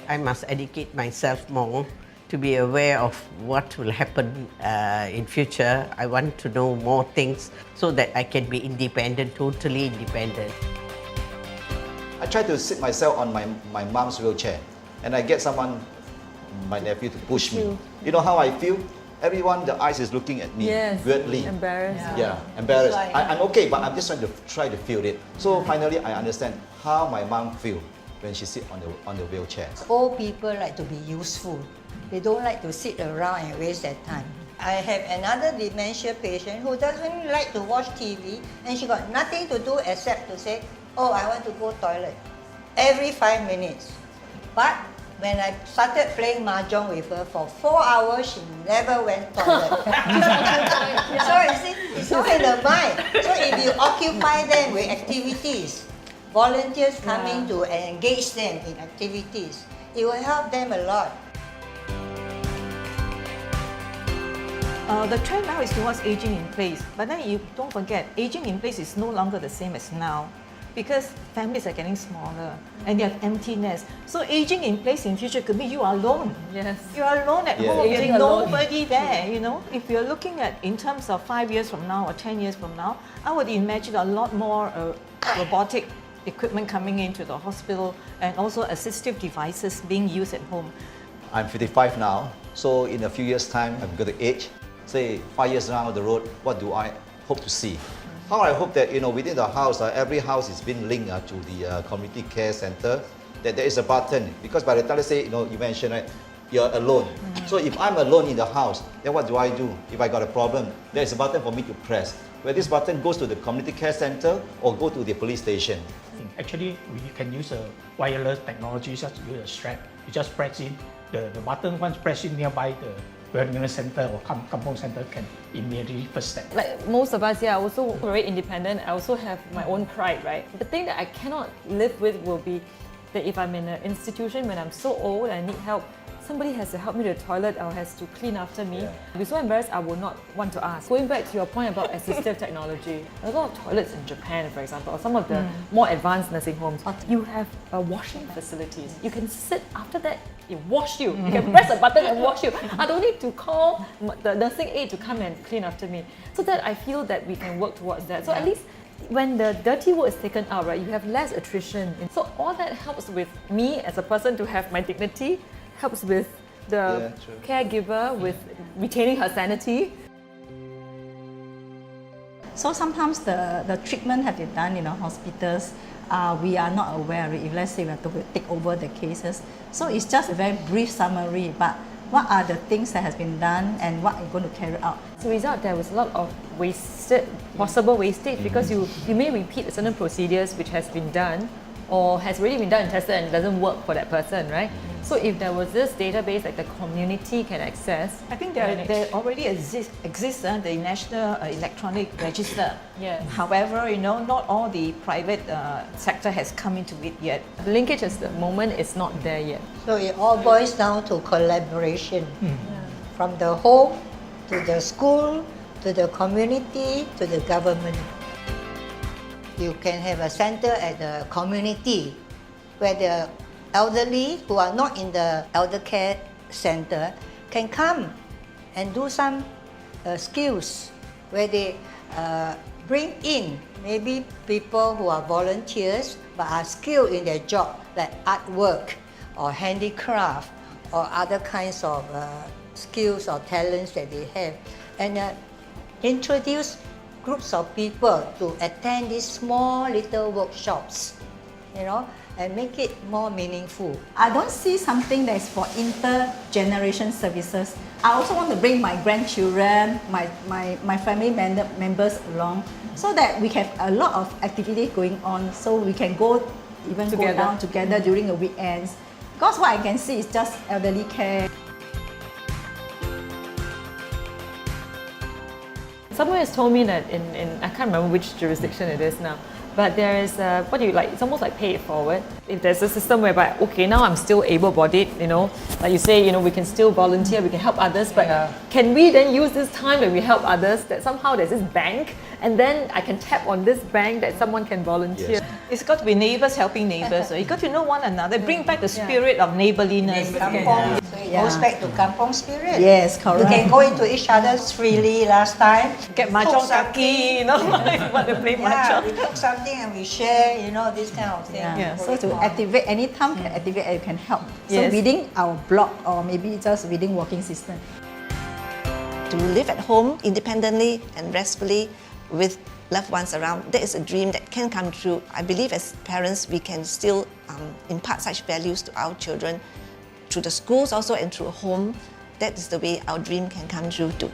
I must educate myself more to be aware of what will happen in future. I want to know more things so that I can be independent, totally independent. I try to sit myself on my mom's wheelchair and I get someone, my nephew, to push me. You know how I feel? Everyone, the eyes is looking at me weirdly. Embarrassed. Yeah, embarrassed. I'm okay, but I'm just trying to feel it. So finally, I understand how my mom feels when she sits on the wheelchair. Old people like to be useful. They don't like to sit around and waste their time. I have another dementia patient who doesn't like to watch TV and she got nothing to do except to say, oh, I want to go toilet every 5 minutes. But when I started playing mahjong with her for 4 hours, she never went toilet. So you see, it's all in the mind. So if you occupy them with activities, volunteers coming to engage them in activities, it will help them a lot. The trend now is towards aging in place, but then you don't forget, aging in place is no longer the same as now because families are getting smaller and they have empty nests. So aging in place in future could be you are alone. Yes. You are alone at home, Aging there's alone. nobody there, you know. If you're looking at in terms of 5 years from now or 10 years from now, I would imagine a lot more robotic equipment coming into the hospital and also assistive devices being used at home. I'm 55 now, so in a few years' time, I'm going to age. Say 5 years down the road, what do I hope to see? How I hope that within the house, every house is being linked to the community care center, that there is a button. Because by the time, let's say, you mentioned, right, you're alone. So if I'm alone in the house, then what do I do? If I got a problem, there is a button for me to press. Where this button goes to the community care center or go to the police station. Actually, we can use a wireless technology, just use a strap. You just press in, the button once pressed in nearby the wellness center or kampong center can immediately first step. Like most of us, I'm also very independent. I also have my own pride, right? The thing that I cannot live with will be that if I'm in an institution when I'm so old and I need help, somebody has to help me to the toilet or has to clean after me. I'll be so embarrassed, I will not want to ask. Going back to your point about assistive technology, a lot of toilets in Japan, for example, or some of the more advanced nursing homes, you have washing facilities. You can sit after that, it wash you. You can press a button and wash you. I don't need to call the nursing aide to come and clean after me. So that I feel that we can work towards that. So at least when the dirty work is taken out, right, you have less attrition. So all that helps with me as a person to have my dignity, helps with the caregiver with retaining her sanity. So sometimes the treatment have been done in hospitals, we are not aware if let's say we have to take over the cases. So it's just a very brief summary, but what are the things that has been done and what are you going to carry out? As a result, there was a lot of possible wastage because you may repeat certain procedures which has been done or has already been done and tested and doesn't work for that person, right? So if there was this database that the community can access, I think there already exists the National Electronic Register. Yes. However, not all the private sector has come into it yet. the linkage at the moment is not there yet. So it all boils down to collaboration. From the home, to the school, to the community, to the government. You can have a center at the community where the elderly who are not in the elder care center can come and do some skills where they bring in maybe people who are volunteers but are skilled in their job, like artwork or handicraft or other kinds of skills or talents that they have, and introduce groups of people to attend these small little workshops, and make it more meaningful. I don't see something that is for intergeneration services. I also want to bring my grandchildren, my family members along, so that we have a lot of activity going on, so we can go down together during the weekends. Because what I can see is just elderly care. Someone has told me that in I can't remember which jurisdiction it is now, but there is it's almost like pay it forward. If there's a system whereby, okay, now I'm still able-bodied, like you say, we can still volunteer, we can help others, but can we then use this time when we help others, that somehow there's this bank and then I can tap on this bank that someone can volunteer. It's got to be neighbours helping neighbours. You got to know one another. Bring back the spirit of neighbourliness. Kampong. So it goes back to kampong spirit. Yes, You correct. can go into each other's freely last time. Get mahjong kaki, you know, want to play Yeah, mahjong. we cook something and we share, you know, this kind of thing. Yeah. So to activate anytime can activate and can help. So Yes. within our block or maybe just within walking system. To live at home independently and restfully with loved ones around, that is a dream that can come true. I believe as parents we can still impart such values to our children through the schools also and through home. That is the way our dream can come true too.